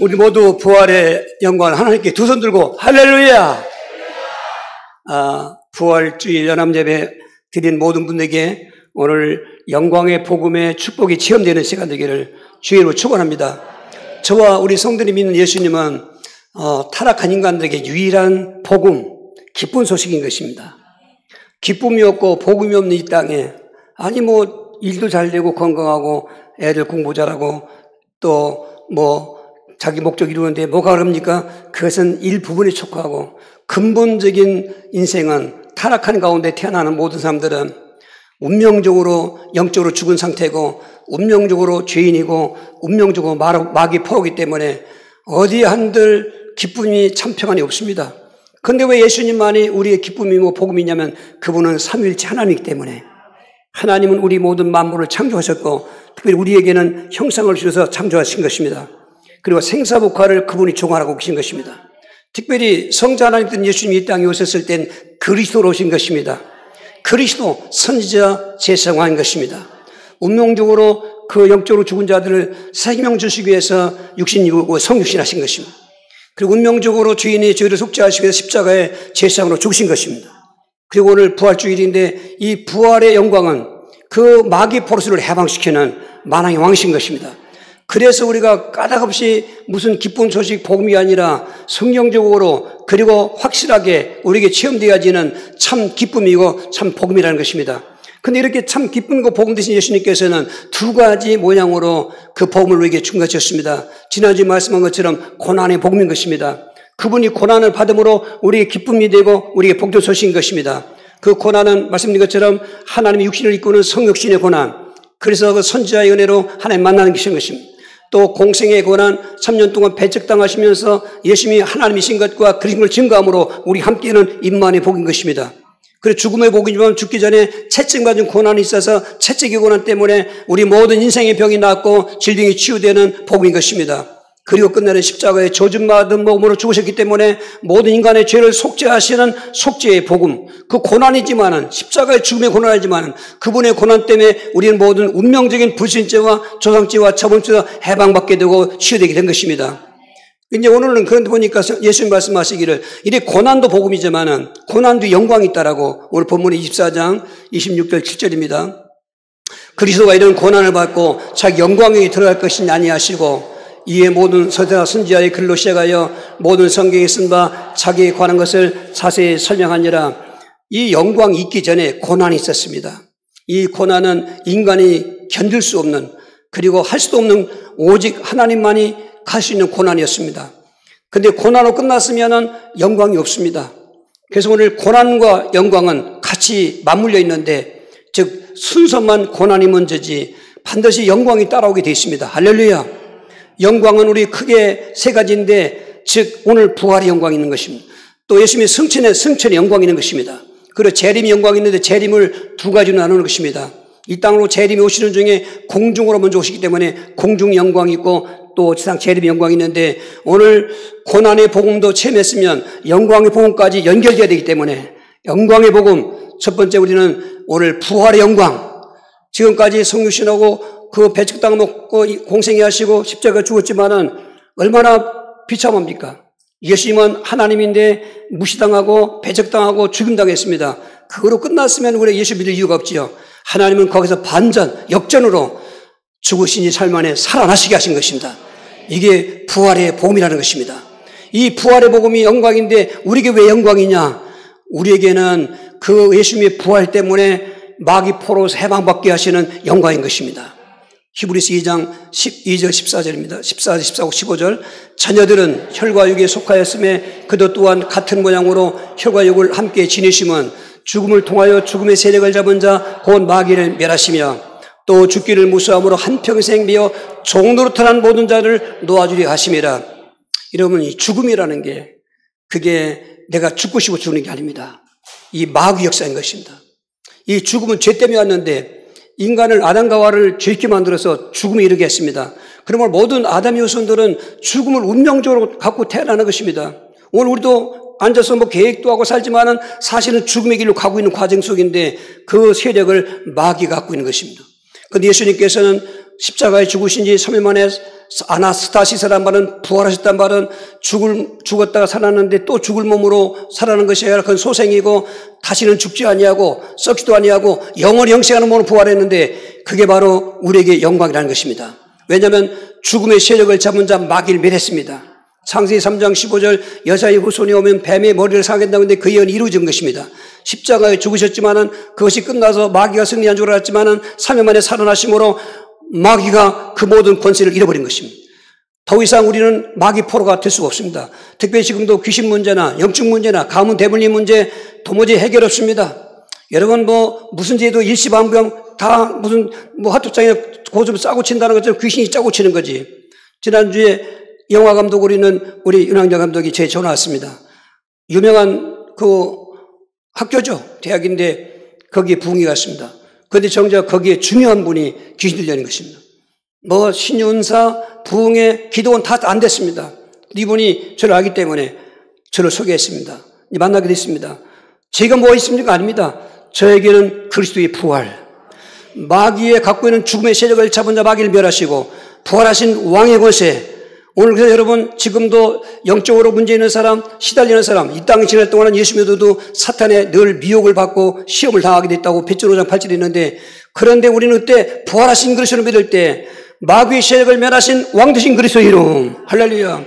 우리 모두 부활의 영광을 하나님께 두 손 들고 할렐루야! 부활주일 연합예배 드린 모든 분들에게 오늘 영광의 복음의 축복이 체험되는 시간 되기를 주의로 축원합니다. 저와 우리 성도님 믿는 예수님은 타락한 인간들에게 유일한 복음, 기쁜 소식인 것입니다. 기쁨이 없고 복음이 없는 이 땅에 일도 잘 되고 건강하고 애들 공부 잘하고 또 자기 목적 이루는데 뭐가 그럽니까? 그것은 일부분에 촉구하고 근본적인 인생은 타락한 가운데 태어나는 모든 사람들은 운명적으로 영적으로 죽은 상태고 운명적으로 죄인이고 운명적으로 마귀 포로기 때문에 어디 한들 기쁨이 참 평안이 없습니다. 그런데 왜 예수님만이 우리의 기쁨이고 복음이냐면 그분은 삼위일체 하나님이기 때문에 하나님은 우리 모든 만물을 창조하셨고 특별히 우리에게는 형상을 주셔서 창조하신 것입니다. 그리고 생사복화를 그분이 종합하고 계신 것입니다. 특별히 성자 하나님께서 예수님이 이 땅에 오셨을 땐 그리스도로 오신 것입니다. 그리스도 선지자 제사장인 것입니다. 운명적으로 그 영적으로 죽은 자들을 생명 주시기 위해서 육신 입고 성육신 하신 것입니다. 그리고 운명적으로 주인이 저희를 속죄하시기 위해서 십자가에 제사장으로 죽으신 것입니다. 그리고 오늘 부활주일인데 이 부활의 영광은 그 마귀 포로스를 해방시키는 만왕의 왕이신 것입니다. 그래서 우리가 까닭없이 무슨 기쁜 소식 복음이 아니라 성경적으로 그리고 확실하게 우리에게 체험되어야지는 참 기쁨이고 참 복음이라는 것입니다. 근데 이렇게 참 기쁜 거 복음 되신 예수님께서는 두 가지 모양으로 그 복음을 우리에게 준것이었습니다. 지난주에 말씀한 것처럼 고난의 복음인 것입니다. 그분이 고난을 받음으로 우리에게 기쁨이 되고 우리에게 복된 소식인 것입니다. 그 고난은 말씀드린 것처럼 하나님의 육신을 이끄는 성육신의 고난, 그래서 그 선지자의 은혜로 하나님 만나는 것입니다. 또 공생의 고난 3년 동안 배척당하시면서 예수님이 하나님이신 것과 그리스도를 증거함으로 우리 함께는 임만의 복인 것입니다. 그리고 죽음의 복이지만 죽기 전에 채찍맞은 고난이 있어서 채찍의 고난 때문에 우리 모든 인생의 병이 낫고 질병이 치유되는 복인 것입니다. 그리고 끝내는 십자가에 저주받은 몸으로 죽으셨기 때문에 모든 인간의 죄를 속죄하시는 속죄의 복음, 그 고난이지만은 십자가의 죽음의 고난이지만은 그분의 고난 때문에 우리는 모든 운명적인 불신죄와 조상죄와 자본죄와 해방받게 되고 치유되게 된 것입니다. 이제 오늘은 그런데 보니까 예수님 말씀하시기를 이래 고난도 복음이지만은 고난도 영광이 있다라고 오늘 본문의 24장 26절 7절입니다. 그리스도가 이런 고난을 받고 자기 영광에 들어갈 것이 아니하시고 이에 모든 서세와 선지자의 글로 시작하여 모든 성경에 쓴 바 자기에 관한 것을 자세히 설명하니라. 이 영광이 있기 전에 고난이 있었습니다. 이 고난은 인간이 견딜 수 없는 그리고 할 수도 없는 오직 하나님만이 갈 수 있는 고난이었습니다. 그런데 고난으로 끝났으면 영광이 없습니다. 그래서 오늘 고난과 영광은 같이 맞물려 있는데 즉 순서만 고난이 먼저지 반드시 영광이 따라오게 되어 있습니다. 할렐루야. 영광은 우리 크게 세 가지인데 즉 오늘 부활의 영광이 있는 것입니다. 또 예수님의 승천의 영광이 있는 것입니다. 그리고 재림의 영광이 있는데 재림을 두 가지로 나누는 것입니다. 이 땅으로 재림이 오시는 중에 공중으로 먼저 오시기 때문에 공중 영광이 있고 또 지상 재림의 영광이 있는데 오늘 고난의 복음도 체험했으면 영광의 복음까지 연결되어야 되기 때문에 영광의 복음 첫 번째 우리는 오늘 부활의 영광 지금까지 성육신하고 그 배척당 먹고 공생애 하시고 십자가 죽었지만은 얼마나 비참합니까? 예수님은 하나님인데 무시당하고 배척당하고 죽임당했습니다. 그거로 끝났으면 우리 예수 믿을 이유가 없지요. 하나님은 거기서 반전, 역전으로 죽으시니 삶 안에 살아나시게 하신 것입니다. 이게 부활의 복음이라는 것입니다. 이 부활의 복음이 영광인데 우리에게 왜 영광이냐? 우리에게는 그 예수님의 부활 때문에 마귀 포로에서 해방받게 하시는 영광인 것입니다. 히브리서 2장 12절 14절입니다. 14절 14절 15절 자녀들은 혈과 육에 속하였음에 그도 또한 같은 모양으로 혈과 육을 함께 지니심은 죽음을 통하여 죽음의 세력을 잡은 자 곧 마귀를 멸하시며 또 죽기를 무수함으로 한평생 비어 종노릇한 모든 자를 놓아주려 하심이라. 여러분 이 죽음이라는 게 그게 내가 죽고 싶어 죽는 게 아닙니다. 이 마귀 역사인 것입니다. 이 죽음은 죄 때문에 왔는데 인간을 아담과 하와를 죄있게 만들어서 죽음에 이르게 했습니다. 그러면 모든 아담의 후손들은 죽음을 운명적으로 갖고 태어나는 것입니다. 오늘 우리도 앉아서 계획도 하고 살지만은 사실은 죽음의 길로 가고 있는 과정 속인데 그 세력을 마귀가 갖고 있는 것입니다. 그런데 예수님께서는 십자가에 죽으신 지 3일 만에 아나스타시스라는 말은 부활하셨다는 말은 죽었다가 살았는데 또 죽을 몸으로 살아나는 것이 아니라 그건 소생이고 다시는 죽지 아니하고 썩지도 아니하고 영원히 영생하는 몸으로 부활했는데 그게 바로 우리에게 영광이라는 것입니다. 왜냐하면 죽음의 세력을 잡은 자 마귀를 멸했습니다. 창세기 3장 15절 여자의 후손이 오면 뱀의 머리를 상하겠다고 했는데 그 예언이 이루어진 것입니다. 십자가에 죽으셨지만은 그것이 끝나서 마귀가 승리한 줄 알았지만은 3일 만에 살아나심으로 마귀가 그 모든 권세를 잃어버린 것입니다. 더 이상 우리는 마귀 포로가 될 수가 없습니다. 특별히 지금도 귀신 문제나 영적 문제나 가문 대분리 문제 도무지 해결 없습니다. 여러분 무슨 죄도 일시방병 다 무슨 화투장에 고좀 싸고 친다는 것처럼 귀신이 짜고 치는 거지. 지난주에 영화 감독 우리 윤항자 감독이 제 전화 왔습니다. 유명한 그 학교죠. 대학인데 거기에 부흥이 갔습니다. 그런데 정작 거기에 중요한 분이 귀신 들려는 것입니다. 신윤사, 부흥회, 기도원 다 안 됐습니다. 이분이 저를 알기 때문에 저를 소개했습니다. 만나게 됐습니다. 제가 뭐 있습니까? 아닙니다. 저에게는 그리스도의 부활, 마귀의 갖고 있는 죽음의 세력을 잡은 자 마귀를 멸하시고 부활하신 왕의 권세. 오늘 그래서 여러분 지금도 영적으로 문제 있는 사람, 시달리는 사람, 이 땅에 지날 동안은 예수 믿어도 사탄에 늘 미혹을 받고 시험을 당하게 됐다고 베드로 5장 8절에 있는데, 그런데 우리는 그때 부활하신 그리스도를 믿을 때 마귀의 세력을 멸하신 왕 되신 그리스도의 이름, 할렐루야.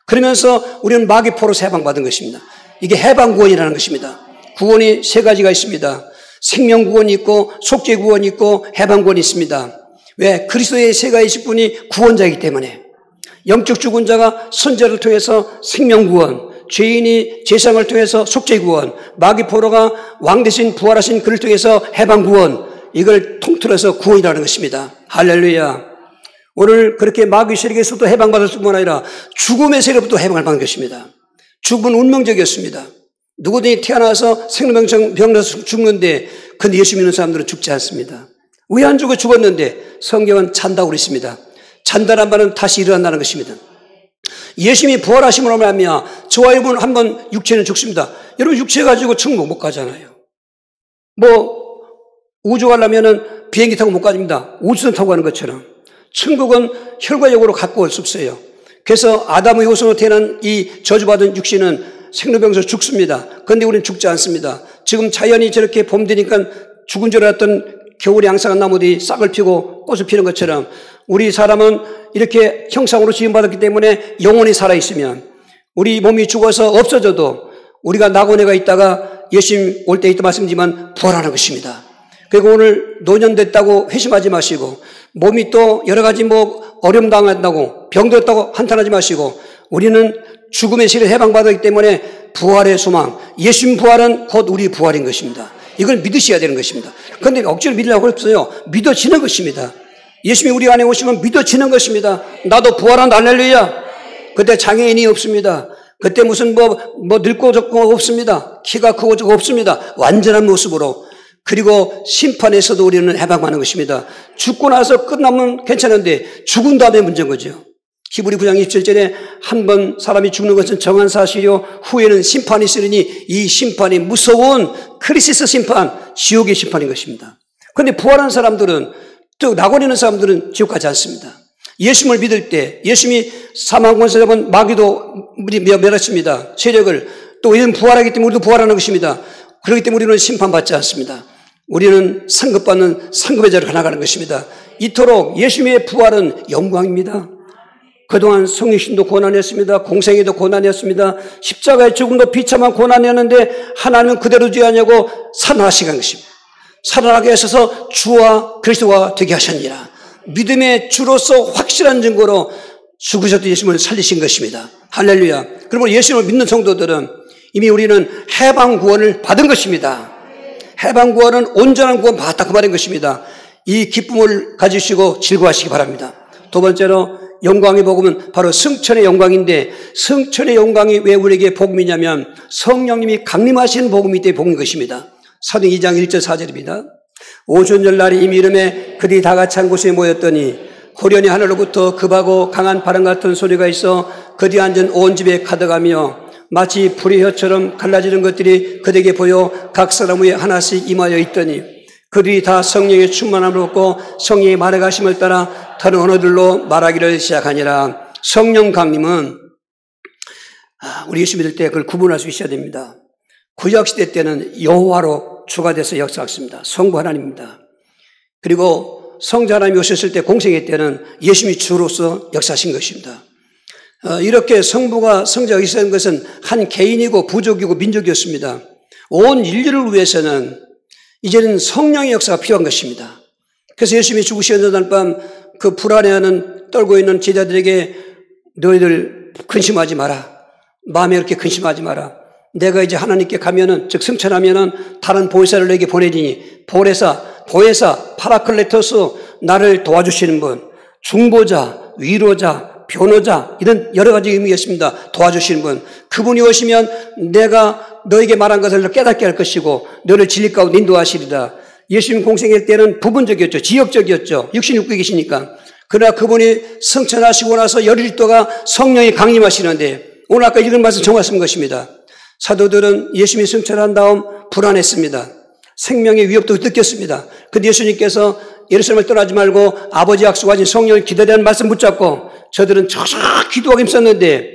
그러면서 우리는 마귀 포로서 해방받은 것입니다. 이게 해방구원이라는 것입니다. 구원이 세 가지가 있습니다. 생명구원이 있고 속죄구원이 있고 해방구원이 있습니다. 왜? 그리스도의 세 가지 직분이 구원자이기 때문에. 영적 죽은 자가 선제를 통해서 생명구원, 죄인이 제사장을 통해서 속죄구원, 마귀 포로가 왕 대신 부활하신 그를 통해서 해방구원, 이걸 통틀어서 구원이라는 것입니다. 할렐루야. 오늘 그렇게 마귀 세력에서도 해방받을 뿐만 아니라 죽음의 세력부터 해방을 받는 것입니다. 죽음은 운명적이었습니다. 누구든지 태어나서 생로병사에서 죽는데 근데 예수 믿는 사람들은 죽지 않습니다. 왜 안 죽어? 죽었는데 성경은 잔다고 그랬습니다. 잔다란 말은 다시 일어난다는 것입니다. 예수님이 부활하심으로 말미암아 저와 여러분 한번 육체는 죽습니다. 여러분 육체 가지고 천국 못 가잖아요. 우주 가려면은 비행기 타고 못 가집니다. 우주선 타고 가는 것처럼. 천국은 혈과역으로 갖고 올 수 없어요. 그래서 아담의 후손으로 태어난 이 저주받은 육신은 생로병사로 죽습니다. 그런데 우리는 죽지 않습니다. 지금 자연이 저렇게 봄 되니까 죽은 줄 알았던 겨울에 양상한 나무들이 싹을 피고 꽃을 피는 것처럼 우리 사람은 이렇게 형상으로 지음받았기 때문에 영혼이 살아있으면 우리 몸이 죽어서 없어져도 우리가 낙원에가 있다가 예수님 올 때 있다 말씀드리지만 부활하는 것입니다. 그리고 오늘 노년됐다고 회심하지 마시고 몸이 또 여러 가지 어려움 당한다고 병들었다고 한탄하지 마시고 우리는 죽음의 실을 해방받았기 때문에 부활의 소망, 예수님 부활은 곧 우리 부활인 것입니다. 이걸 믿으셔야 되는 것입니다. 그런데 억지로 믿으려고 없어요. 믿어지는 것입니다. 예수님이 우리 안에 오시면 믿어지는 것입니다. 나도 부활한다, 할렐루야. 그때 장애인이 없습니다. 그때 무슨 늙고 적고 없습니다. 키가 크고 적고 없습니다. 완전한 모습으로. 그리고 심판에서도 우리는 해방하는 것입니다. 죽고 나서 끝나면 괜찮은데 죽은 다음에 문제인 거죠. 히브리 9장 27절에 한 번 사람이 죽는 것은 정한 사실이요 후에는 심판이 있으리니 이 심판이 무서운 크리시스 심판, 지옥의 심판인 것입니다. 그런데 부활한 사람들은 또 낙원에 있는 사람들은 지옥 가지 않습니다. 예수님을 믿을 때 예수님이 사망 권세 잡은 마귀도 멸했습니다. 세력을. 또 우리는 부활하기 때문에 우리도 부활하는 것입니다. 그렇기 때문에 우리는 심판받지 않습니다. 우리는 상급받는 상급의 자리로 나가는 것입니다. 이토록 예수님의 부활은 영광입니다. 그동안 성육신도 고난이었습니다. 공생애도 고난이었습니다. 십자가의 죽음도 비참한 고난이었는데 하나님은 그대로 두지 않냐고 살아나시게 한 것입니다. 살아나게 하셔서 주와 그리스도가 되게 하셨니라. 믿음의 주로서 확실한 증거로 죽으셨던 예수님을 살리신 것입니다. 할렐루야. 그리고 예수님을 믿는 성도들은 이미 우리는 해방 구원을 받은 것입니다. 해방 구원은 온전한 구원 받았다 그 말인 것입니다. 이 기쁨을 가지시고 즐거워하시기 바랍니다. 두 번째로 영광의 복음은 바로 승천의 영광인데 승천의 영광이 왜 우리에게 복음이냐면 성령님이 강림하시는 복음이 때문에 복음인 것입니다. 사도행 2장 1절 4절입니다. 오순절 날이 이미 이름에 그들이 다 같이 한 곳에 모였더니 호련히 하늘로부터 급하고 강한 바람 같은 소리가 있어 그들이 앉은 온 집에 가득하며 마치 불의 혀처럼 갈라지는 것들이 그들에게 보여 각 사람 위에 하나씩 임하여 있더니 그들이 다 성령의 충만함을 얻고 성령의 말해가심을 따라 다른 언어들로 말하기를 시작하니라. 성령 강림은 우리 예수 믿을 때 그걸 구분할 수 있어야 됩니다. 구약시대 때는 여호와로 주가 돼서 역사했습니다. 성부 하나님입니다. 그리고 성자 하나님이 오셨을 때 공생의 때는 예수님이 주로서 역사하신 것입니다. 이렇게 성부가 성자가 있었던 것은 한 개인이고 부족이고 민족이었습니다. 온 인류를 위해서는 이제는 성령의 역사가 필요한 것입니다. 그래서 예수님이 죽으시는 날밤 그 불안해하는 떨고 있는 제자들에게 너희들 근심하지 마라. 마음에 그렇게 근심하지 마라. 내가 이제 하나님께 가면은, 즉 승천하면은 다른 보혜사를 너에게 보내지니 보혜사, 파라클레토스, 나를 도와주시는 분, 중보자, 위로자, 변호자, 이런 여러 가지 의미가 있습니다. 도와주시는 분. 그분이 오시면 내가 너에게 말한 것을 깨닫게 할 것이고 너를 진리 가운데 인도하시리다. 예수님 공생일 때는 부분적이었죠. 지역적이었죠. 육신육국에 계시니까. 그러나 그분이 승천하시고 나서 열흘 동안 성령이 강림하시는데 오늘 아까 읽은 말씀 정확한 것입니다. 사도들은 예수님이 승천한 다음 불안했습니다. 생명의 위협도 느꼈습니다. 근데 예수님께서 예루살렘을 떠나지 말고 아버지 약속하신 성령을 기다리라는 말씀 붙잡고 저들은 저저 기도하기 힘썼는데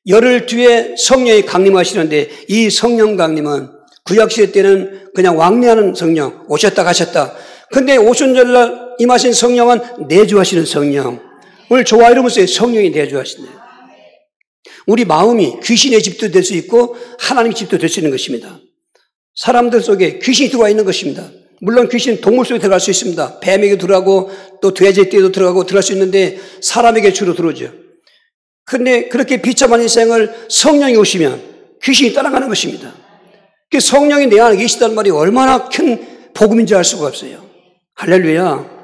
열흘 뒤에 성령이 강림하시는데 이 성령 강림은 구약시대 때는 그냥 왕래하는 성령, 오셨다 가셨다. 근데 오순절날 임하신 성령은 내주하시는 성령. 오늘 저와 이러면서 성령이 내주하시네요. 우리 마음이 귀신의 집도 될 수 있고 하나님의 집도 될 수 있는 것입니다. 사람들 속에 귀신이 들어와 있는 것입니다. 물론 귀신은 동물 속에 들어갈 수 있습니다. 뱀에게 들어가고 또 돼지 떼도 들어갈 수 있는데 사람에게 주로 들어오죠. 그런데 그렇게 비참한 인생을 성령이 오시면 귀신이 따라가는 것입니다. 그 성령이 내 안에 계시다는 말이 얼마나 큰 복음인지 알 수가 없어요. 할렐루야.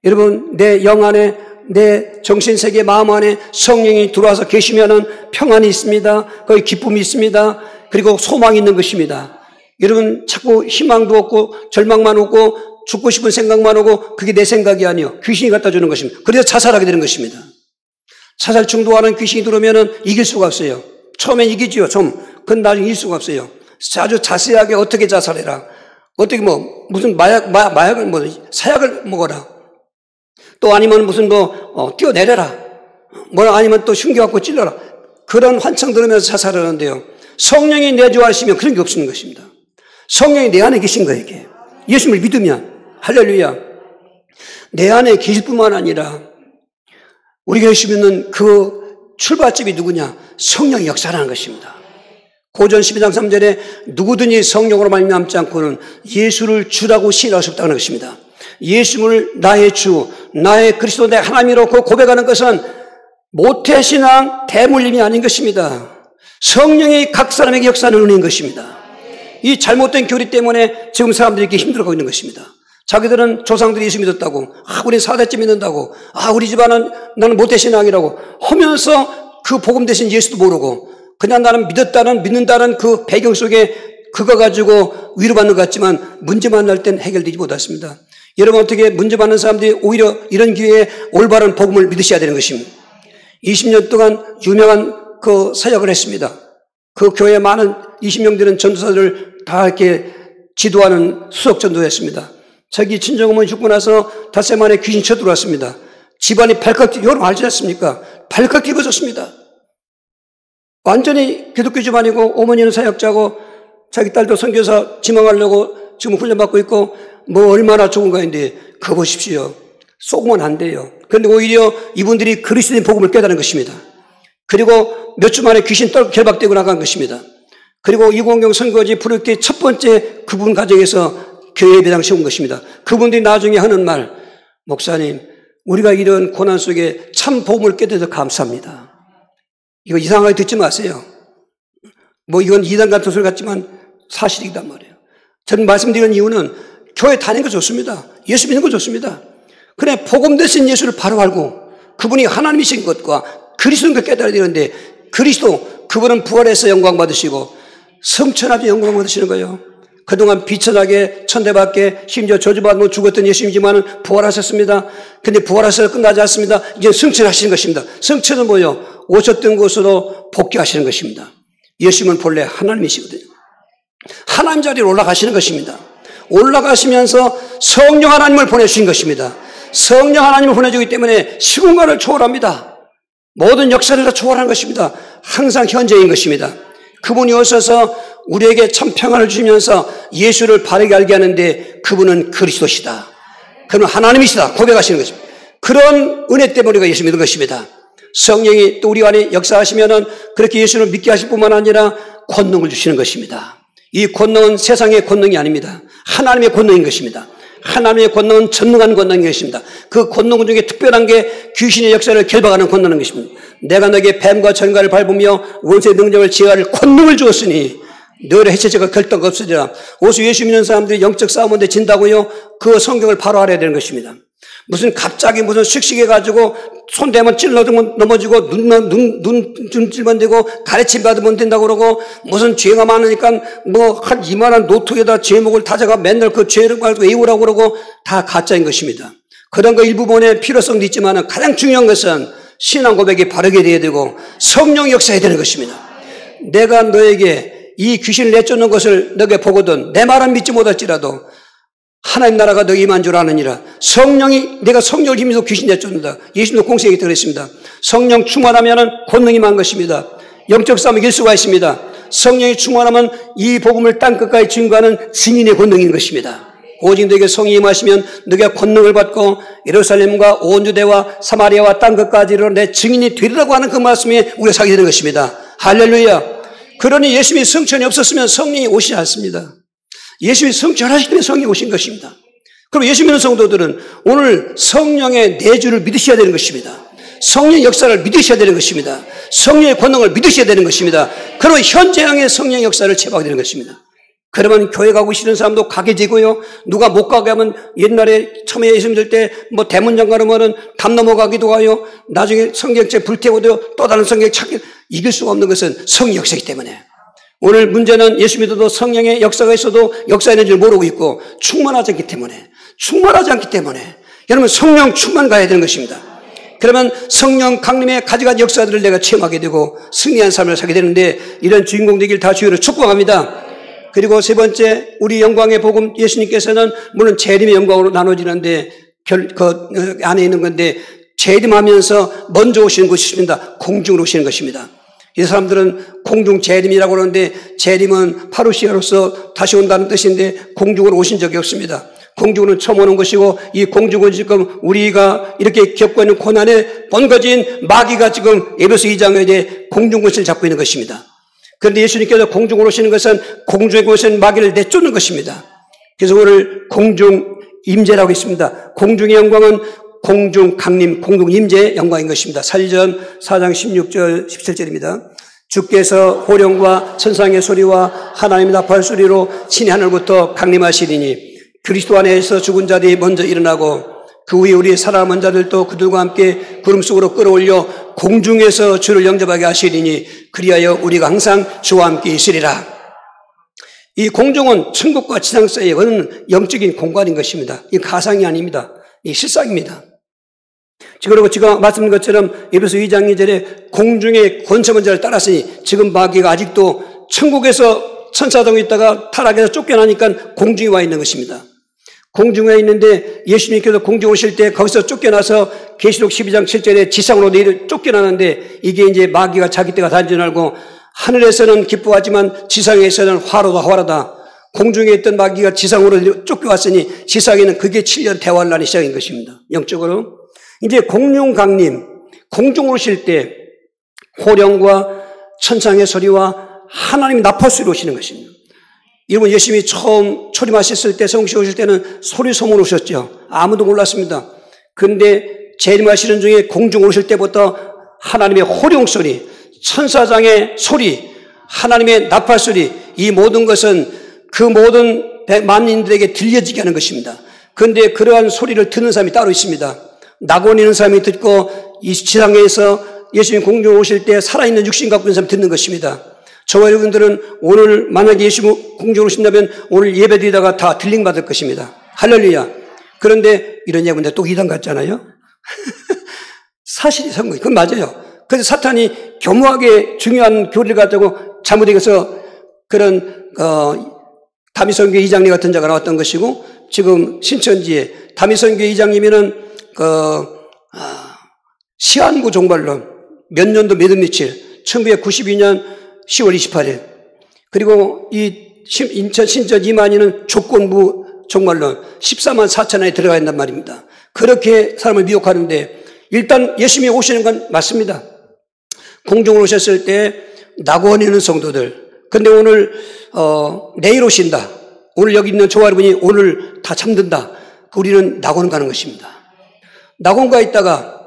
여러분, 내 영 안에, 내 정신세계 마음 안에 성령이 들어와서 계시면은 평안이 있습니다. 거기 기쁨이 있습니다. 그리고 소망이 있는 것입니다. 여러분, 자꾸 희망도 없고 절망만 오고 죽고 싶은 생각만 오고 그게 내 생각이 아니요. 귀신이 갖다 주는 것입니다. 그래서 자살하게 되는 것입니다. 자살 중독하는 귀신이 들어오면은 이길 수가 없어요. 처음엔 이기지요. 그건 나중에 이길 수가 없어요. 아주 자세하게 어떻게 자살해라. 어떻게 무슨 마약을 사약을 먹어라. 또 아니면 무슨 뛰어내려라. 아니면 또 흉기갖고 찔러라. 그런 환청 들으면서 자살하는데요. 성령이 내주하시면 그런 게 없는 것입니다. 성령이 내 안에 계신 거예요, 이게. 예수님을 믿으면. 할렐루야. 내 안에 계실 뿐만 아니라 우리가 예수 믿는 그 출발점이 누구냐? 성령이 역사하는 것입니다. 고전 12장 3절에 누구든지 성령으로 말미암지 않고는 예수를 주라고 시인할 수 없다는 것입니다. 예수를 나의 주, 나의 그리스도, 내 하나님이라고 고백하는 것은 모태신앙 대물림이 아닌 것입니다. 성령이 각 사람에게 역사하는 은혜인 것입니다. 이 잘못된 교리 때문에 지금 사람들이 이렇게 힘들어하고 있는 것입니다. 자기들은 조상들이 예수 믿었다고, 우리 4대째 믿는다고, 우리 집안은 나는 모태신앙이라고 하면서 그 복음 대신 예수도 모르고 그냥 나는 믿는다는 그 배경 속에 그거 가지고 위로받는 것 같지만 문제 만날 땐 해결되지 못했습니다. 여러분, 어떻게 문제 받는 사람들이 오히려 이런 기회에 올바른 복음을 믿으셔야 되는 것입니다. 20년 동안 유명한 그 사역을 했습니다. 그 교회 많은 20명 되는 전도사들을 다 이렇게 지도하는 수석 전도했습니다. 자기 친정어머니 죽고 나서 닷새 만에 귀신 쳐들어왔습니다. 집안이 여러분 알지 않습니까? 발칵 뒤집어졌습니다. 완전히 기독교 집안이고 어머니는 사역자고 자기 딸도 선교사 지망하려고 지금 훈련받고 있고 얼마나 좋은 거인데 그거 보십시오. 쏘면 안 돼요. 그런데 오히려 이분들이 그리스도인 복음을 깨달은 것입니다. 그리고 몇 주 만에 귀신 결박되고 나간 것입니다. 그리고 이공경 선거지 부르기 첫 번째 그분 가정에서 교회 예배당 세운 것입니다. 그분들이 나중에 하는 말, 목사님, 우리가 이런 고난 속에 참 복음을 깨달아서 감사합니다. 이거 이상하게 듣지 마세요. 이건 이단 같은 소리 같지만 사실이단 말이에요. 저는 말씀드리는 이유는 교회 다니는 거 좋습니다. 예수 믿는 거 좋습니다. 그래, 복음 대신 예수를 바로 알고 그분이 하나님이신 것과 그리스도인 걸 깨달아야 되는데 그리스도, 그분은 부활해서 영광 받으시고 성천하게 영광 받으시는 거예요. 그동안 비천하게 천대받게 심지어 저주받고 죽었던 예수님이지만 부활하셨습니다. 근데 부활하셔서 끝나지 않습니다. 이제 승천하시는 것입니다. 승천은 뭐예요? 오셨던 곳으로 복귀하시는 것입니다. 예수님은 본래 하나님이시거든요. 하나님 자리로 올라가시는 것입니다. 올라가시면서 성령 하나님을 보내주신 것입니다. 성령 하나님을 보내주기 때문에 시공간을 초월합니다. 모든 역사를 다 초월한 것입니다. 항상 현재인 것입니다. 그분이 오셔서 우리에게 참 평안을 주시면서 예수를 바르게 알게 하는데 그분은 그리스도시다. 그분은 하나님이시다. 고백하시는 것입니다. 그런 은혜 때문에 우리가 예수 믿는 것입니다. 성령이 또 우리 안에 역사하시면은 그렇게 예수를 믿게 하실 뿐만 아니라 권능을 주시는 것입니다. 이 권능은 세상의 권능이 아닙니다. 하나님의 권능인 것입니다. 하나님의 권능은 전능한 권능인 것입니다. 그 권능 중에 특별한 게 귀신의 역사를 결박하는 권능인 것입니다. 내가 너에게 뱀과 전갈을 밟으며 원수의 능력을 제어할 권능을 주었으니 너를 해체자가 결단가 없으리라. 오수 예수 믿는 사람들이 영적 싸움인데 진다고요? 그 성경을 바로 알아야 되는 것입니다. 무슨 갑자기 무슨 씩씩해가지고 손대면 찔러주면 넘어지고 눈 찔만되고 가르침 받으면 된다고 그러고 무슨 죄가 많으니까 뭐 한 이만한 노트에다 제목을 다져가 맨날 그 죄를 가지고 외우라고 그러고 다 가짜인 것입니다. 그런 거 일부분에 필요성도 있지만 가장 중요한 것은 신앙 고백이 바르게 되어야 되고 성령 역사해야 되는 것입니다. 내가 너에게 이 귀신을 내쫓는 것을 너에게 보거든 내 말은 믿지 못할지라도 하나님 나라가 너희 임한 줄 아느니라. 성령이 내가 성령을 힘입어 귀신 내쫓는다. 예수님도 공생에 그랬습니다. 성령 충만하면 권능이 임한 것입니다. 영적 싸움에 이길 수가 있습니다. 성령이 충만하면 이 복음을 땅끝까지 증거하는 증인의 권능인 것입니다. 오직 너에게 성령이 임하시면 너희가 권능을 받고 예루살렘과 온 유대와 사마리아와 땅끝까지로 내 증인이 되리라고 하는 그 말씀에 우리가 살게 되는 것입니다. 할렐루야. 그러니 예수님이 성천이 없었으면 성령이 오시지 않습니다. 예수님이 성천하시기 때문에 성령이 오신 것입니다. 그럼 예수 믿는 성도들은 오늘 성령의 내주를 믿으셔야 되는 것입니다. 성령의 역사를 믿으셔야 되는 것입니다. 성령의 권능을 믿으셔야 되는 것입니다. 그러면 현재형의 성령의 역사를 체험하게 되는 것입니다. 그러면 교회 가고 싶은 사람도 가게 되고요. 누가 못 가게 하면 옛날에 처음에 예수 믿을 때 뭐 대문장 가려면은 담 넘어가기도 하요. 나중에 성경책 불태우고도 또 다른 성경 찾기 이길 수가 없는 것은 성령 역사이기 때문에. 오늘 문제는 예수 믿어도 성령의 역사가 있어도 역사있는 줄 모르고 있고 충만하지 않기 때문에 여러분 성령 충만 가야 되는 것입니다. 그러면 성령 강림의 가지가지 역사들을 내가 체험하게 되고 승리한 삶을 살게 되는데 이런 주인공 되길 다 주의로 축복합니다. 그리고 세 번째 우리 영광의 복음 예수님께서는 물론 재림의 영광으로 나눠지는데 그 안에 있는 건데 재림하면서 먼저 오시는 것입니다. 공중으로 오시는 것입니다. 이 사람들은 공중 재림이라고 그러는데 재림은 파루시아로서 다시 온다는 뜻인데 공중으로 오신 적이 없습니다. 공중으로는 처음 오는 것이고 이 공중은 지금 우리가 이렇게 겪고 있는 고난에 번거진 마귀가 지금 에베소 2장에 대해 공중권세를 잡고 있는 것입니다. 그런데 예수님께서 공중으로 오시는 것은 공중에 오신 마귀를 내쫓는 것입니다. 그래서 오늘 공중 임재라고 있습니다. 공중의 영광은 공중 강림, 공중 임재의 영광인 것입니다. 사도전 4장 16절 17절입니다. 주께서 호령과 천상의 소리와 하나님의 나팔 소리로 신의 하늘부터 강림하시리니 그리스도 안에서 죽은 자들이 먼저 일어나고 그 후에 우리 살아남은 자들도 그들과 함께 구름 속으로 끌어올려 공중에서 주를 영접하게 하시리니 그리하여 우리가 항상 주와 함께 있으리라. 이 공중은 천국과 지상 사이에 있는 영적인 공간인 것입니다. 이 가상이 아닙니다. 이 실상입니다. 그리고 지금 말씀드린 것처럼 에베소 2장 2절에 공중의 권세한 자를 따랐으니 지금 마귀가 아직도 천국에서 천사동에 있다가 타락해서 쫓겨나니까 공중에 와 있는 것입니다. 공중에 있는데 예수님께서 공중에 오실 때 거기서 쫓겨나서 계시록 12장 7절에 지상으로 내려 쫓겨나는데 이게 이제 마귀가 자기 때가 단지 알고 하늘에서는 기뻐하지만 지상에서는 화로다. 공중에 있던 마귀가 지상으로 쫓겨왔으니 지상에는 그게 7년 대환란이 시작인 것입니다. 영적으로. 이제 공중 강림, 공중으로 오실 때 호령과 천상의 소리와 하나님 나팔 소리로 오시는 것입니다. 여러분 예수님이 처음 초림하셨을 때 성시 오실 때는 소리 소문 오셨죠. 아무도 몰랐습니다. 그런데 재림하시는 중에 공중 오실 때부터 하나님의 호령 소리, 천사장의 소리, 하나님의 나팔 소리 이 모든 것은 그 모든 만인들에게 들려지게 하는 것입니다. 그런데 그러한 소리를 듣는 사람이 따로 있습니다. 낙원 있는 사람이 듣고 이 지상에서 예수님 공중에 오실 때 살아있는 육신 갖고 있는 사람이 듣는 것입니다. 저와 여러분들은 오늘 만약에 예수 공중에 오신다면 오늘 예배 드리다가 다 딜링 받을 것입니다. 할렐루야. 그런데 이런 얘기인데 또 이단 같잖아요. 사실이 선거. 그건 맞아요. 그래서 사탄이 교묘하게 중요한 교리를 가지고 잘못 얘기해서 그런 다미선교회 이장님 같은 자가 나왔던 것이고, 지금 신천지에 다미선교회 이장님이는 시한부 종말론, 몇 년도 몇 며칠, 1992년 10월 28일, 그리고 이 인천 신천 이만희는 조건부 종말론 14만 4천 안에 들어가 있단 말입니다. 그렇게 사람을 미혹하는데, 일단 예수님이 오시는 건 맞습니다. 공중으로 오셨을 때 낙원에 있는 성도들, 근데 오늘 내일 오신다, 오늘 여기 있는 저 여러분이 오늘 다 잠든다, 우리는 낙원 가는 것입니다. 낙원 가 있다가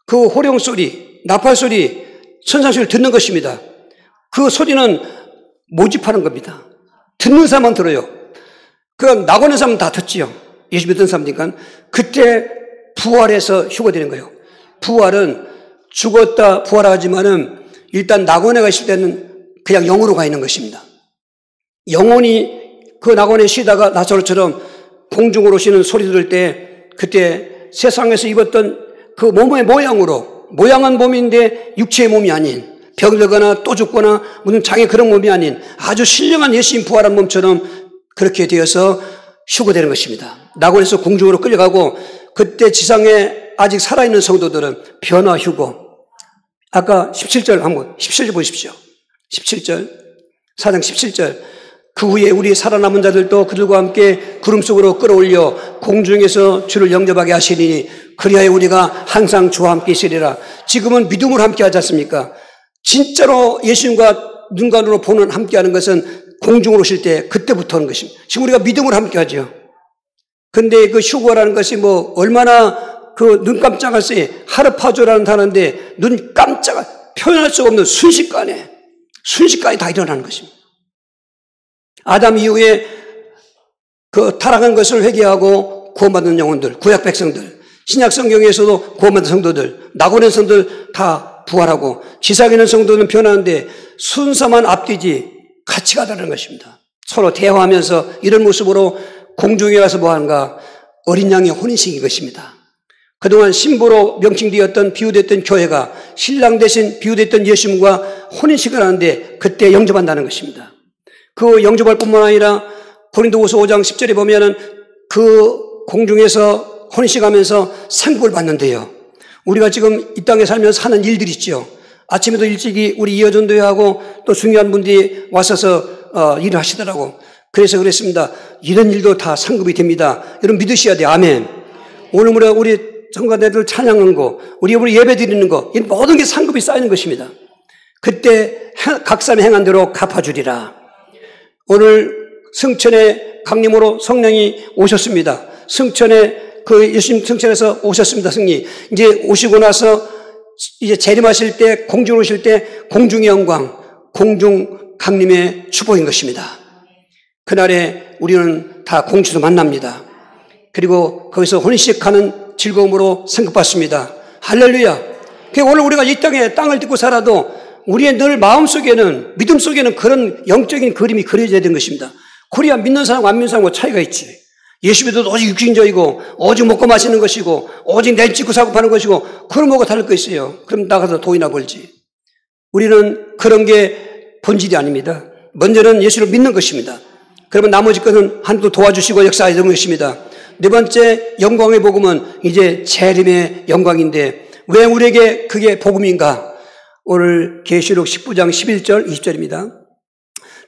그 호령 소리, 나팔 소리, 천상 소리를 듣는 것입니다. 그 소리는 모집하는 겁니다. 듣는 사람만 들어요. 그 낙원에 사람은 다 듣지요. 예수 믿는 사람이니까. 그때 부활해서 휴거되는 거예요. 부활은 죽었다 부활하지만은 일단 낙원에 가 있을 때는 그냥 영으로 가 있는 것입니다. 영혼이 그 낙원에 쉬다가 나사로처럼 공중으로 쉬는 소리 들을 때, 그때 세상에서 입었던 그 몸의 모양은 몸인데 육체의 몸이 아닌, 병들거나 또 죽거나 무슨 장애 그런 몸이 아닌 아주 신령한 예수님 부활한 몸처럼 그렇게 되어서 휴거되는 것입니다. 낙원에서 공중으로 끌려가고, 그때 지상에 아직 살아있는 성도들은 변화 휴거. 아까 17절 한번 17절 보십시오. 17절, 4장 17절. 그 후에 우리 살아남은 자들도 그들과 함께 구름 속으로 끌어올려 공중에서 주를 영접하게 하시니 그리하여 우리가 항상 주와 함께 있으리라. 지금은 믿음으로 함께 하지 않습니까? 진짜로 예수님과 눈과 눈으로 보는 함께하는 것은 공중으로 오실 때 그때부터 하는 것입니다. 지금 우리가 믿음으로 함께하죠. 근데 그 휴거라는 것이 뭐 얼마나 그 눈 깜짝할 새 하르파조라는 단어인데, 눈 깜짝 표현할 수 없는 순식간에 다 일어나는 것입니다. 아담 이후에 그 타락한 것을 회개하고 구원받는 영혼들, 구약 백성들, 신약 성경에서도 구원받는 성도들, 낙원의 성도들 다 부활하고, 지상에 있는 성도는 변하는데 순서만 앞뒤지 같이 가다는 것입니다. 서로 대화하면서 이런 모습으로 공중에 가서 뭐하는가? 어린 양의 혼인식인 것입니다. 그동안 신부로 명칭되었던 비유됐던 교회가 신랑 대신 비유됐던 예수님과 혼인식을 하는데 그때 영접한다는 것입니다. 그 영접할 뿐만 아니라 고린도후서 5장 10절에 보면은 그 공중에서 혼인식 하면서 상급을 받는데요. 우리가 지금 이 땅에 살면서 하는 일들이 있죠. 아침에도 일찍이 우리 이어전도회하고 또 중요한 분들이 와서서 일을 하시더라고. 그래서 그랬습니다. 이런 일도 다 상급이 됩니다. 여러분 믿으셔야 돼요. 아멘. 오늘 우리 성가대들 찬양한 거, 우리 예배 드리는 거, 이 모든 게 상급이 쌓이는 것입니다. 그때 각 사람이 행한 대로 갚아주리라. 오늘 승천의 강림으로 성령이 오셨습니다. 승천에 그 예수님 승천에서 오셨습니다. 승리. 이제 오시고 나서 이제 재림하실 때, 공중으로 오실 때 공중의 영광, 공중 강림의 축복인 것입니다. 그날에 우리는 다 공주도 만납니다. 그리고 거기서 혼인식하는 즐거움으로 상급받습니다. 할렐루야. 오늘 우리가 이 땅을 딛고 살아도 우리의 늘 마음속에는, 믿음 속에는 그런 영적인 그림이 그려져야 되는 것입니다. 그래야 믿는 사람과 안 믿는 사람과 차이가 있지. 예수 믿어도 오직 육신적이고 오직 먹고 마시는 것이고 오직 내 찍고 사고 파는 것이고 그런 뭐가 다를 거 있어요. 그럼 나가서 돈이나 벌지. 우리는 그런 게 본질이 아닙니다. 먼저는 예수를 믿는 것입니다. 그러면 나머지 것은 하나님도 도와주시고 역사하는 것입니다. 네 번째 영광의 복음은 이제 재림의 영광인데 왜 우리에게 그게 복음인가? 오늘 계시록 19장 11절 20절입니다.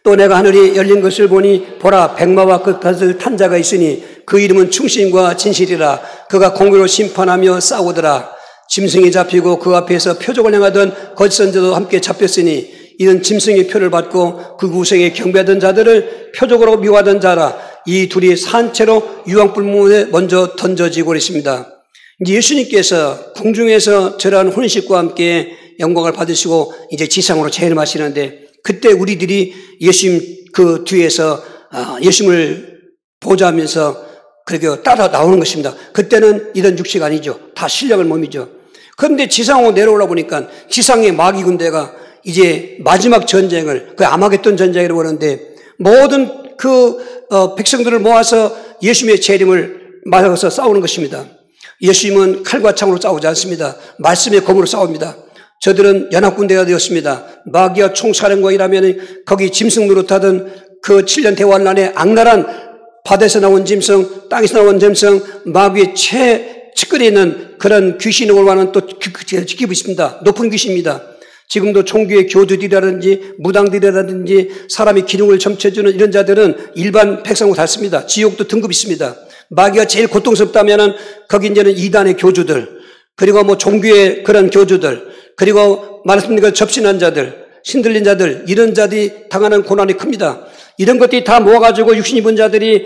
또 내가 하늘이 열린 것을 보니 보라 백마와 그 깃을 탄 자가 있으니 그 이름은 충신과 진실이라. 그가 공의로 심판하며 싸우더라. 짐승이 잡히고 그 앞에서 표적을 행하던 거짓 선지자도 함께 잡혔으니 이는 짐승의 표를 받고 그 구성에 경배하던 자들을 표적으로 미워하던 자라. 이 둘이 산채로 유황불문에 먼저 던져지고 그랬습니다. 이제 예수님께서 공중에서 저러한 혼인식과 함께 영광을 받으시고 이제 지상으로 재림하시는데 그때 우리들이 예수님 그 뒤에서 예수님을 보좌하면서 그렇게 따라 나오는 것입니다. 그때는 이런 육체가 아니죠. 다 신령한 몸이죠. 그런데 지상으로 내려오다 보니까 지상의 마귀 군대가 이제 마지막 전쟁을, 그 아마겟돈 전쟁이라고 하는데 모든 백성들을 모아서 예수님의 재림을 맞아서 싸우는 것입니다. 예수님은 칼과 창으로 싸우지 않습니다. 말씀의 검으로 싸웁니다. 저들은 연합군대가 되었습니다. 마귀와 총사령관이라면 거기 짐승 노릇하던 그 7년 대환란에 악랄한 바다에서 나온 짐승, 땅에서 나온 짐승, 마귀의 측근에 있는 그런 귀신을 올라가는 또 지키고 있습니다. 높은 귀신입니다. 지금도 종교의 교주들이라든지 무당들이라든지 사람의 기능을 점쳐주는 이런 자들은 일반 백성과 같습니다. 지옥도 등급이 있습니다. 마귀가 제일 고통스럽다면은 거기 이제는 이단의 교주들, 그리고 뭐 종교의 그런 교주들, 그리고 말씀드린 접신한 자들, 신들린 자들, 이런 자들이 당하는 고난이 큽니다. 이런 것들이 다 모아가지고 육신 입은 자들이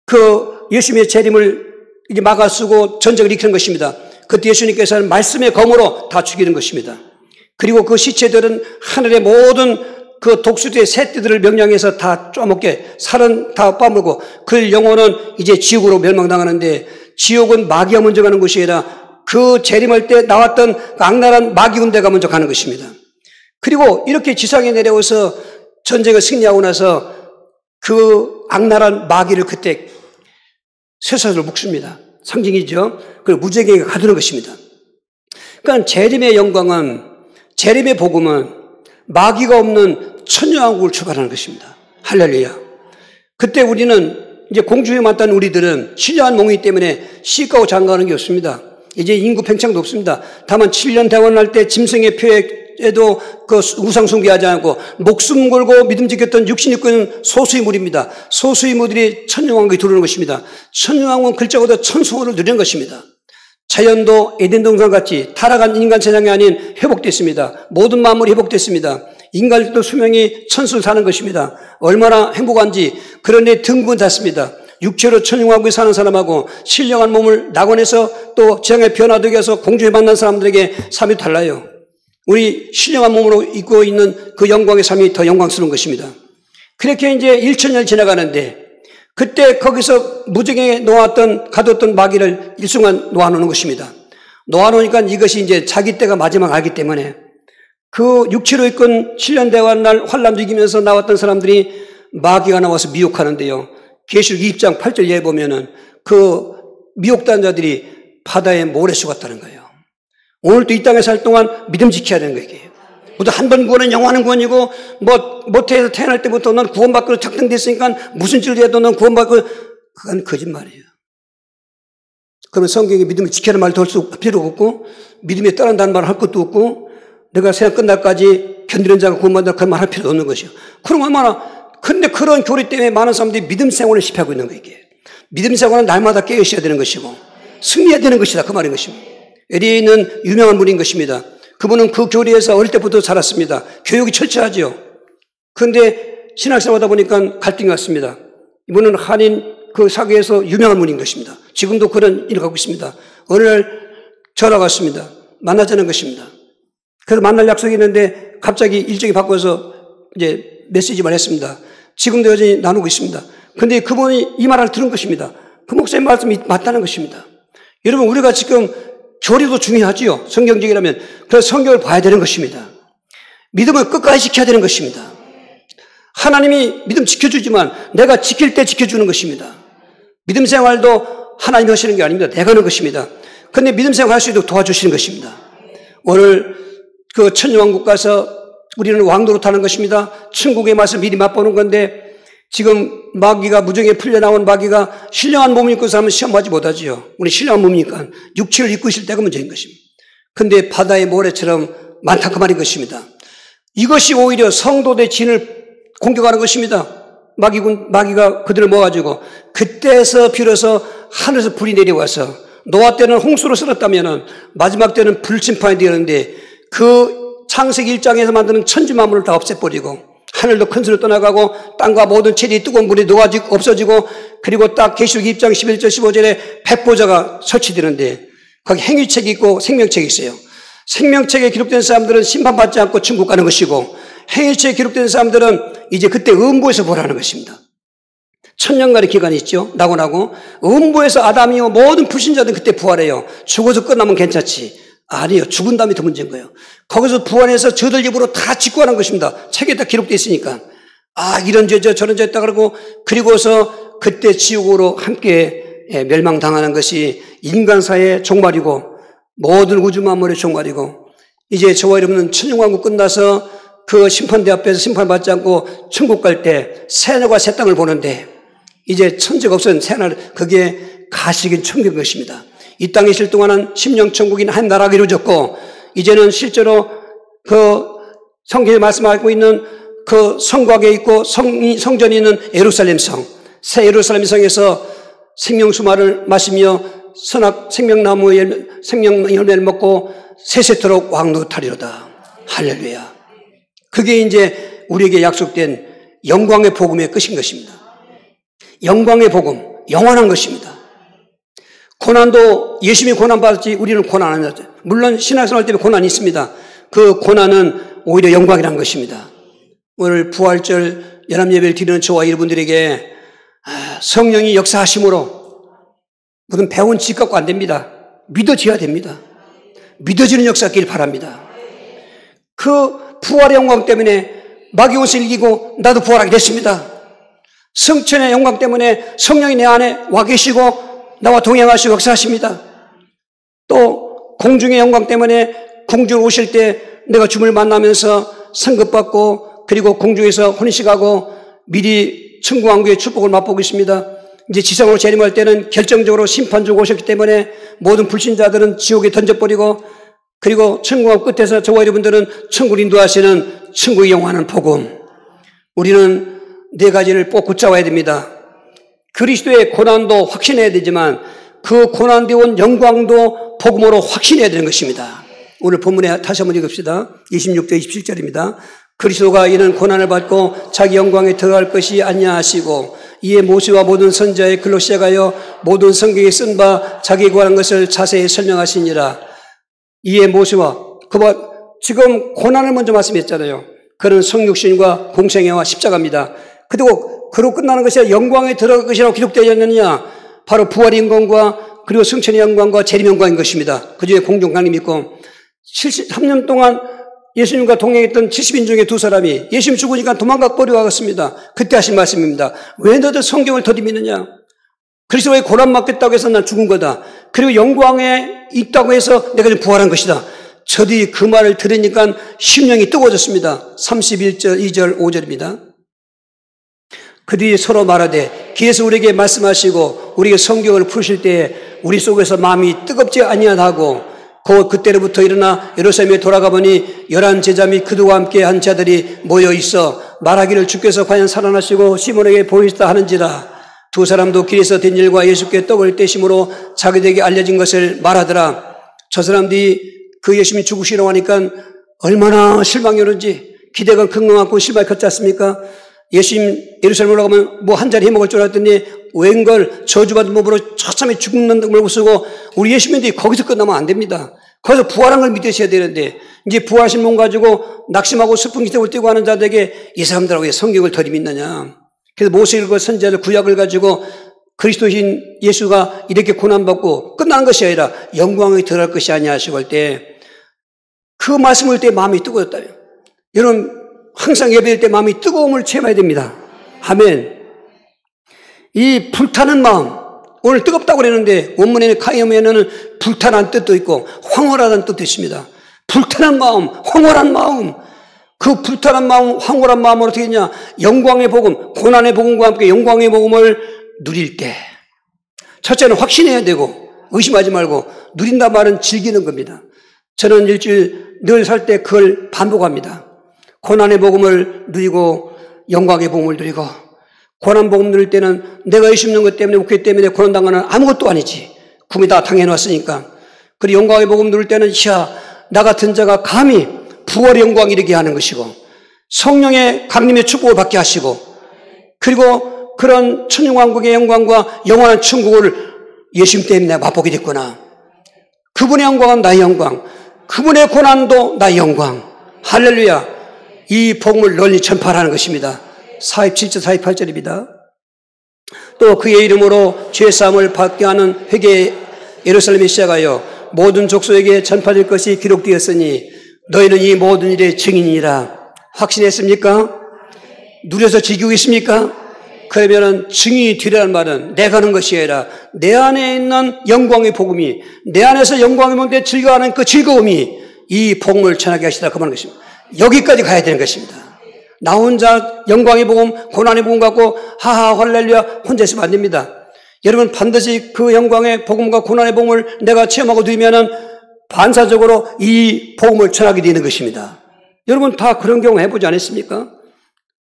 그 예수님의 재림을 이게 막아쓰고 전쟁을 일으키는 것입니다. 그때 예수님께서는 말씀의 검으로 다 죽이는 것입니다. 그리고 그 시체들은 하늘의 모든 그 독수리의 새떼들을 명령해서 다 쪼먹게 살은 다 빠물고 그 영혼은 이제 지옥으로 멸망당하는데, 지옥은 마귀가 먼저 가는 것이 아니라 그 재림할 때 나왔던 악랄한 마귀 군대가 먼저 가는 것입니다. 그리고 이렇게 지상에 내려와서 전쟁을 승리하고 나서 그 악랄한 마귀를 그때 쇠사슬로 묶습니다. 상징이죠. 그리고 무지개가 가두는 것입니다. 그러니까 재림의 영광은, 재림의 복음은 마귀가 없는 천년왕국을 출발하는 것입니다. 할렐루야. 그때 우리는 이제 공중에 맞다는 우리들은 신령한 몸이기 때문에 시가고 장가하는 게 없습니다. 이제 인구 팽창도 없습니다. 다만 7년 대원할 때 짐승의 표에도 그 우상 숭배하지 않고 목숨 걸고 믿음 지켰던 육신 입고 있는 소수의 무리입니다. 소수의 무들이 천년왕국에 들어오는 것입니다. 천년왕국은 글자보다 천수원을 누리는 것입니다. 자연도 에덴 동산 같이 타락한 인간 세상이 아닌 회복됐습니다. 모든 만물이 회복됐습니다. 인간들도 수명이 천수를 사는 것입니다. 얼마나 행복한지. 그런데 등분 닿습니다. 육체로 천년왕국에 사는 사람하고 신령한 몸을 낙원에서 또 지상에 변화되게 해서 공중에 만난 사람들에게 삶이 달라요. 우리 신령한 몸으로 입고 있는 그 영광의 삶이 더 영광스러운 것입니다. 그렇게 이제 1000년 지나가는데 그때 거기서 무지개에 가뒀던 마귀를 일순간 놓아놓는 것입니다. 놓아놓으니까 이것이 이제 자기 때가 마지막 알기 때문에 그 육체로 이끈 7년 대환날 환란도 이기면서 나왔던 사람들이 마귀가 나와서 미혹하는데요. 계시록 2장 8절에 보면은 그 미혹된 자들이 바다에 모래수 같다는 거예요. 오늘도 이 땅에 살 동안 믿음 지켜야 되는 거예요. 모두 한 번 구원은 영원한 구원이고, 모태에서 태어날 때부터 넌 구원받기로 작정됐으니까 무슨 짓을 해도 넌 구원받고, 그건 거짓말이에요. 그러면 성경에 믿음을 지켜라는 말도 할 수 필요가 없고, 믿음에 따른다는 말을 할 것도 없고, 내가 세상 끝날까지 견디는 자가 구원받는다 그 말 할 필요도 없는 것이요. 그럼 얼마나, 근데 그런 교리 때문에 많은 사람들이 믿음 생활을 실패하고 있는 거예요, 이게. 믿음 생활은 날마다 깨어 있어야 되는 것이고, 승리해야 되는 것이다. 그 말인 것입니다. 에리에는 유명한 분인 것입니다. 그분은 그 교리에서 어릴 때부터 자랐습니다. 교육이 철저하지요. 그런데 신학생활 하다 보니까 갈등이 왔습니다. 이분은 한인 그 사교에서 유명한 분인 것입니다. 지금도 그런 일을 하고 있습니다. 어느 날 전화가 왔습니다. 만나자는 것입니다. 그래서 만날 약속이 있는데 갑자기 일정이 바꿔서 이제 메시지만 했습니다. 지금도 여전히 나누고 있습니다. 그런데 그분이 이 말을 들은 것입니다. 그 목사님 말씀이 맞다는 것입니다. 여러분, 우리가 지금 교리도 중요하지요. 성경적이라면. 그래서 성경을 봐야 되는 것입니다. 믿음을 끝까지 지켜야 되는 것입니다. 하나님이 믿음 지켜주지만 내가 지킬 때 지켜주는 것입니다. 믿음 생활도 하나님이 하시는 게 아닙니다. 내가 하는 것입니다. 그런데 믿음 생활 할 수 있도록 도와주시는 것입니다. 오늘 그 천년왕국 가서 우리는 왕노릇하는 것입니다. 천국의 맛을 미리 맛보는 건데 지금 마귀가 무정에 풀려나온 마귀가 신령한 몸을 입고 사람은 시험하지 못하지요. 우리 신령한 몸이니까 육체를 입고 있을 때가 문제인 것입니다. 그런데 바다의 모래처럼 많다 그 말인 것입니다. 이것이 오히려 성도의 진을 공격하는 것입니다. 마귀가 그들을 모아가지고 그때서 비로소 하늘에서 불이 내려와서 노아 때는 홍수로 쓸었다면 마지막 때는 불심판이 되었는데 그 창세기 1장에서 만드는 천지 만물을 다 없애버리고 하늘도 큰 소리로 떠나가고 땅과 모든 체리 뜨거운 물이 녹아지고 없어지고 그리고 딱 계시록 2장 11절 15절에 백보자가 설치되는데 거기 행위책이 있고 생명책이 있어요. 생명책에 기록된 사람들은 심판받지 않고 천국 가는 것이고 행위책에 기록된 사람들은 이제 그때 음부에서 보라는 것입니다. 천년간의 기간이 있죠. 낙원하고 음부에서 아담이요 모든 불신자들은 그때 부활해요. 죽어서 끝나면 괜찮지. 아니요. 죽은 다음이 더 문제인 거예요. 거기서 부활해서 저들 입으로 다 직구하는 것입니다. 책에 다 기록되어 있으니까. 아, 이런 죄, 저런 죄 했다 그러고, 그리고서 그때 지옥으로 함께 멸망당하는 것이 인간사의 종말이고, 모든 우주 만물의 종말이고, 이제 저와 여러분은 천년왕국 끝나서 그 심판대 앞에서 심판받지 않고 천국 갈 때 새하늘과 새 땅을 보는데 이제 천지가 없어진 새하늘, 그게 가시적인 천국인 것입니다. 이 땅에 있을 동안은 심령천국인 한 나라가 이루어졌고 이제는 실제로 그 성경에 말씀하고 있는 그 성곽에 있고 성전이 있는 예루살렘 성, 새 예루살렘 성에서 생명수마를 마시며 선악 생명나무 생명 열매를 먹고 세세토록 왕노하리로다. 할렐루야. 그게 이제 우리에게 약속된 영광의 복음의 끝인 것입니다. 영광의 복음, 영원한 것입니다. 고난도 예수님이 고난받았지 우리는 고난 안 받았죠. 물론 신앙생활 때문에 고난이 있습니다. 그 고난은 오히려 영광이라는 것입니다. 오늘 부활절 연합예배를 드리는 저와 여러분들에게 성령이 역사하심으로 무슨 배운 집 갖고 안 됩니다. 믿어져야 됩니다. 믿어지는 역사가 있길 바랍니다. 그 부활의 영광 때문에 마귀 옷을 이기고 나도 부활하게 됐습니다. 성천의 영광 때문에 성령이 내 안에 와 계시고 나와 동행하시고 역사하십니다. 또 공중의 영광 때문에 공주로 오실 때 내가 주님을 만나면서 상급받고 그리고 공중에서 혼인식하고 미리 천국왕국의 축복을 맛보고 있습니다. 이제 지상으로 재림할 때는 결정적으로 심판 주고 오셨기 때문에 모든 불신자들은 지옥에 던져버리고 그리고 천국왕국 끝에서 저와 여러분들은 천국을 인도하시는 천국의 영원한 복음. 우리는 네 가지를 꼭 붙잡아야 됩니다. 그리스도의 고난도 확신해야 되지만 그 고난되어 온 영광도 복음으로 확신해야 되는 것입니다. 오늘 본문에 다시 한번 읽읍시다. 26절 27절입니다. 그리스도가 이는 고난을 받고 자기 영광에 들어갈 것이 아니하시고 이에 모세와 모든 선지자의 글로 시작하여 모든 성경에 쓴 바 자기에 관한 것을 자세히 설명하시니라. 이에 모세와 지금 고난을 먼저 말씀했잖아요. 그는 성육신과 공생애와 십자가입니다. 그리고 끝나는 것이 영광에 들어갈 것이라고 기록되어 있느냐? 바로 부활의 영광과 그리고 승천의 영광과 재림 영광인 것입니다. 그 중에 공중 강림이 있고 73년 동안 예수님과 동행했던 70인 중에 두 사람이 예수님 죽으니까 도망가 버려갔습니다. 그때 하신 말씀입니다. 왜 너들 성경을 더디 믿느냐? 그리스도의 고난 받겠다고 해서 난 죽은 거다. 그리고 영광에 있다고 해서 내가 좀 부활한 것이다. 저들이 그 말을 들으니까 심령이 뜨거워졌습니다. 31절, 2절, 5절입니다. 그들이 서로 말하되 길에서 우리에게 말씀하시고 우리에게 성경을 푸실 때에 우리 속에서 마음이 뜨겁지 아니하다고 그때로부터 일어나 예루살렘에 돌아가 보니 11 제자 및 그들과 함께 한 자들이 모여 있어 말하기를 주께서 과연 살아나시고 시몬에게 보이시다 하는지라. 두 사람도 길에서 된 일과 예수께 떡을 떼심으로 자기들에게 알려진 것을 말하더라. 저 사람들이 그 예수님이 죽으시라고 하니까 얼마나 실망이 오는지 기대가 큰 것 같고 실망이 컸지 않습니까? 예수님 예루살렘 올라가면 뭐 한 자리 해먹을 줄 알았더니 웬걸 저주받은 몸으로 처참히 죽는 물고 쓰고 우리 예수님들이 거기서 끝나면 안 됩니다. 거기서 부활한 걸 믿으셔야 되는데 이제 부활하신 몸 가지고 낙심하고 슬픈 기색을 띠고 하는 자들에게 이 사람들하고 왜 성경을 덜 믿느냐. 그래서 모세일과 선지자들 구약을 가지고 그리스도신 예수가 이렇게 고난받고 끝나는 것이 아니라 영광에 들어갈 것이 아니야 하시고 할 때 그 말씀을 때 마음이 뜨거웠다며. 여러분 항상 예배할 때 마음이 뜨거움을 체험해야 됩니다. 아멘. 이 불타는 마음, 오늘 뜨겁다고 그랬는데 원문에는 카이오면은 불타는 뜻도 있고 황홀하다는 뜻도 있습니다. 불타는 마음, 황홀한 마음. 그 불타는 마음, 황홀한 마음으로 어떻게 했냐? 영광의 복음, 고난의 복음과 함께 영광의 복음을 누릴 때 첫째는 확신해야 되고 의심하지 말고 누린다 말은 즐기는 겁니다. 저는 일주일 늘 살 때 그걸 반복합니다. 고난의 복음을 누리고 영광의 복음을 누리고 고난 복음 누릴 때는 내가 예수 믿는 것 때문에 목회 때문에 고난당하는 아무것도 아니지. 구미 다 당해놨으니까. 그리고 영광의 복음 누릴 때는 나 같은 자가 감히 부활의 영광 이르게 하는 것이고 성령의 강림의 축복을 받게 하시고 그리고 그런 천년왕국의 영광과 영원한 천국을 예수님 때문에 내가 맛보게 됐구나. 그분의 영광은 나의 영광, 그분의 고난도 나의 영광. 할렐루야. 이 복음을 널리 전파하는 것입니다. 47절 48절입니다. 또 그의 이름으로 죄사함을 받게 하는 회개 예루살렘에 시작하여 모든 족속에게 전파될 것이 기록되었으니 너희는 이 모든 일의 증인이라. 확신했습니까? 누려서 즐기고 있습니까? 그러면은 증인이 되라는 말은 내가 하는 것이 아니라 내 안에 있는 영광의 복음이 내 안에서 영광의 복음에 즐거워하는 그 즐거움이 이 복음을 전하게 하시다 그 말인 것입니다. 여기까지 가야 되는 것입니다. 나 혼자 영광의 복음, 고난의 복음 갖고 하하 할렐루야 혼자 있으면 안 됩니다. 여러분 반드시 그 영광의 복음과 고난의 복음을 내가 체험하고 누리면은 반사적으로 이 복음을 전하게 되는 것입니다. 여러분 다 그런 경우 해보지 않았습니까?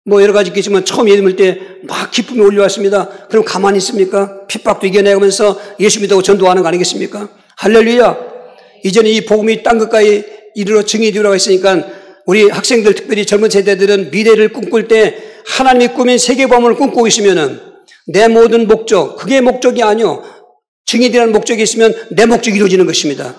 뭐 여러 가지 있겠지만 처음 예수 믿을 때 막 기쁨이 올려왔습니다. 그럼 가만히 있습니까? 핍박도 이겨내면서 예수 믿고 전도하는 거 아니겠습니까? 할렐루야. 이제는 이 복음이 땅 끝까지 이르러 증인이 되라고 했으니까 우리 학생들 특별히 젊은 세대들은 미래를 꿈꿀 때 하나님이 꾸민 세계복음을 꿈꾸고 있으면은 내 모든 목적, 그게 목적이 아니요. 증인이라는 목적이 있으면 내 목적이 이루어지는 것입니다.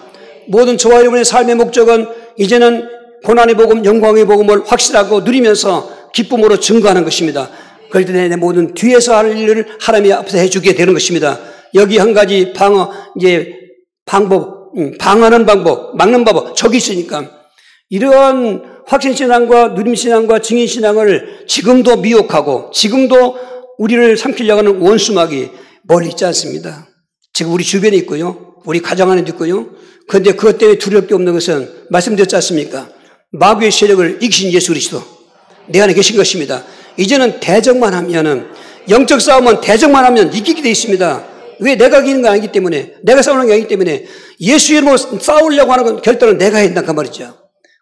모든 저와 여러분의 삶의 목적은 이제는 고난의 복음, 영광의 복음을 확실하고 누리면서 기쁨으로 증거하는 것입니다. 그럴 때 내 모든 뒤에서 할 일을 하나님이 앞에서 해주게 되는 것입니다. 여기 한 가지 방하는 방법, 막는 방법, 적이 있으니까 이러한 확신신앙과 누림신앙과 증인신앙을 지금도 미혹하고 지금도 우리를 삼키려고 하는 원수막이 멀리 있지 않습니다. 지금 우리 주변에 있고요. 우리 가정 안에도 있고요. 그런데 그것 때문에 두려울 게 없는 것은 말씀드렸지 않습니까? 마귀의 세력을 이기신 예수 그리스도 내 안에 계신 것입니다. 이제는 대적만 하면은 영적 싸움은 대적만 하면 이기게 돼 있습니다. 왜? 내가 이기는 거 아니기 때문에, 내가 싸우는 게 아니기 때문에 예수 이름으로 싸우려고 하는 건 결단은 내가 해야 된다 그 말이죠.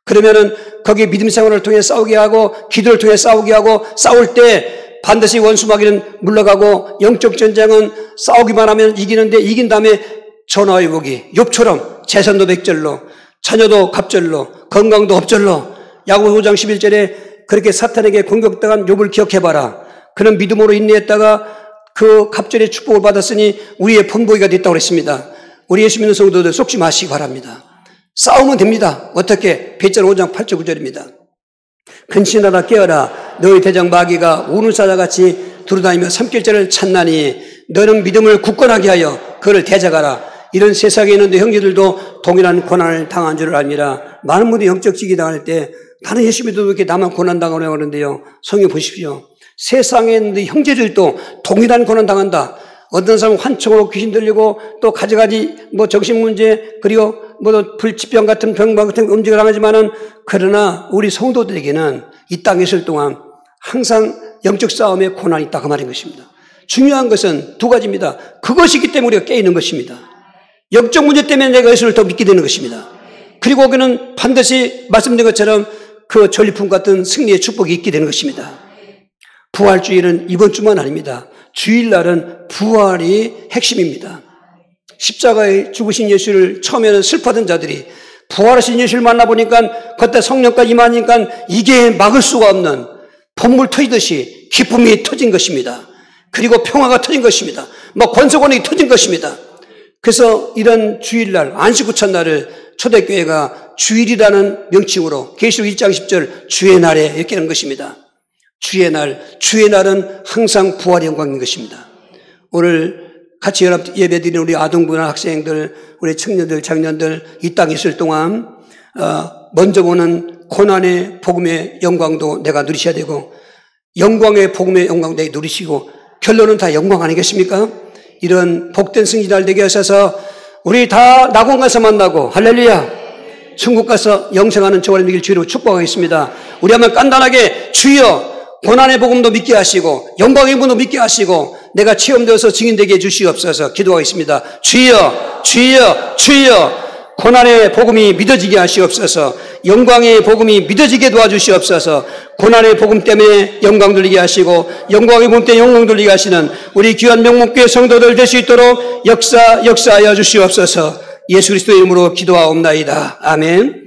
그러면은 거기에 믿음 생활을 통해 싸우게 하고 기도를 통해 싸우게 하고 싸울 때 반드시 원수 마귀는 물러가고 영적 전쟁은 싸우기만 하면 이기는데 이긴 다음에 전화 회복이 욥처럼 재산도 백절로 자녀도 갑절로 건강도 업절로 야고보 5장 11절에 그렇게 사탄에게 공격당한 욥을 기억해봐라. 그는 믿음으로 인내했다가 그 갑절의 축복을 받았으니 우리의 본보기가 됐다고 했습니다. 우리 예수 믿는 성도들 속지 마시기 바랍니다. 싸우면 됩니다. 어떻게? 베드로 5장 8절 9절입니다. 근신하라 깨어라. 너희 대장 마귀가 우는 사자같이 두루다니며 삼킬자를 찾나니 너는 믿음을 굳건하게 하여 그를 대적하라. 이런 세상에 있는 내 형제들도 동일한 고난을 당한 줄을 압니다. 많은 분들이 영적 지기 당할 때 나는 예수 믿어도 이렇게 나만 고난 당하려고 그러는데요. 성경 보십시오. 세상에 있는 내 형제들도 동일한 고난 당한다. 어떤 사람은 환청으로 귀신 들리고 또 가지가지 정신문제 그리고 불치병 같은 병과 같은 음직을 당하지만은 그러나 우리 성도들에게는 이 땅에 있을 동안 항상 영적 싸움에 고난이 있다 그 말인 것입니다. 중요한 것은 두 가지입니다. 그것이기 때문에 우리가 깨있는 것입니다. 영적 문제 때문에 내가 예수를 더 믿게 되는 것입니다. 그리고 그는 반드시 말씀드린 것처럼 그 전리품 같은 승리의 축복이 있게 되는 것입니다. 부활주일은 이번 주만 아닙니다. 주일날은 부활이 핵심입니다. 십자가에 죽으신 예수를 처음에는 슬퍼하던 자들이 부활하신 예수를 만나보니까 그때 성령까지 임하니까 이게 막을 수가 없는 봇물 터지듯이 기쁨이 터진 것입니다. 그리고 평화가 터진 것입니다. 권세권이 터진 것입니다. 그래서 이런 주일날 안식 첫날을 초대교회가 주일이라는 명칭으로 계시록 1장 10절 주의 날에 이렇게 하는 것입니다. 주의 날은 항상 부활의 영광인 것입니다. 오늘 같이 연합 예배드리는 우리 아동부나 학생들, 우리 청년들, 장년들 이 땅에 있을 동안 먼저 보는 고난의 복음의 영광도 내가 누리셔야 되고 영광의 복음의 영광도 내가 누리시고 결론은 다 영광 아니겠습니까? 이런 복된 승리날 되게 하셔서 우리 다 낙원 가서 만나고 할렐루야 천국 가서 영생하는 저와 되길 주로 축복하겠습니다. 우리 한번 간단하게 주여 고난의 복음도 믿게 하시고 영광의 복음도 믿게 하시고 내가 체험되어서 증인되게 해주시옵소서 기도하겠습니다. 주여 주여 주여 고난의 복음이 믿어지게 하시옵소서 영광의 복음이 믿어지게 도와주시옵소서 고난의 복음 때문에 영광 돌리게 하시고 영광의 복음 때문에 영광 돌리게 하시는 우리 귀한 명목교회 성도들 될 수 있도록 역사하여 주시옵소서 예수 그리스도의 이름으로 기도하옵나이다. 아멘.